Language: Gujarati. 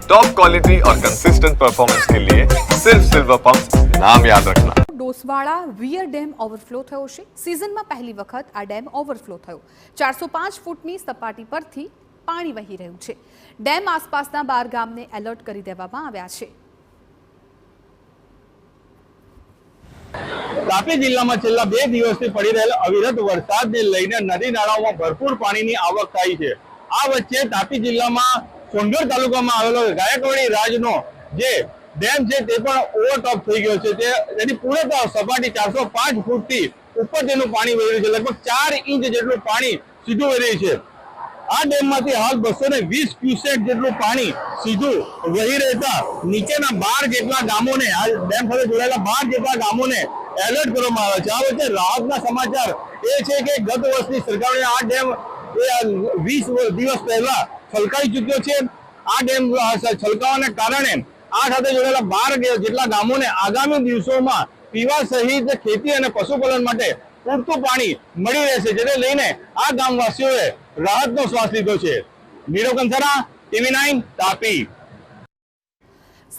टॉप क्वालिटी और कंसिस्टेंट परफॉर्मेंस के लिए सिर्फ सिल्वर पंप नाम याद रखना। ડોસવાડા વીયર ડેમ ઓવરફ્લો થયો છે। સિઝનમાં પહેલી વખત આ ડેમ ઓવરફ્લો થયો। 405 ફૂટની સપાટી પરથી પાણી વહી રહ્યું છે। ડેમ આસપાસના 12 ગામને એલર્ટ કરી દેવામાં આવ્યા છે। તાપી જિલ્લામાં છેલ્લા 2 દિવસથી પડી રહેલા અવિરત વરસાદને લઈને નદી નાળાઓમાં ભરપૂર પાણીની આવક થાય છે। આ વચ્ચે તાપી જિલ્લામાં સોનગઢ તાલુકામાં આવેલો ગાયકવાડી રાજનો જે ડેમ છે તે પણ ઓવરટોપ થઈ ગયો છે। તેની પૂર્ણ સપાટી 405 ફૂટથી ઉપર તેનું પાણી વહી રહ્યું છે। લગભગ 4 ઇંચ જેટલું પાણી સીધું વહી રહ્યું છે। આ ડેમમાંથી હાલ 220 ક્યુસેક જેટલું પાણી સીધું વહી રહેતા નીચેના 12 જેટલા ગામોને આ ડેમ સાથે જોડાયેલા 12 જેટલા ગામોને એલર્ટ કરવામાં આવ્યા છે। આ વચ્ચે રાહતના સમાચાર એ છે કે ગત વર્ષની સરકારે આ ડેમ 20 દિવસ પહેલા છલકાઈ ચૂક્યો છે। આ ડેમ છલકાવાને કારણે આ સાથે જોડાયેલા 12 જેટલા ગામોને આગામી દિવસોમાં પીવા સહિત ખેતી અને પશુપાલન માટે પૂરતું પાણી મળી રહેશે, જેને લઈને આ ગામવાસીઓએ રાહતનો શ્વાસ લીધો છે। નીરવ કંસારા, TV9 તાપી।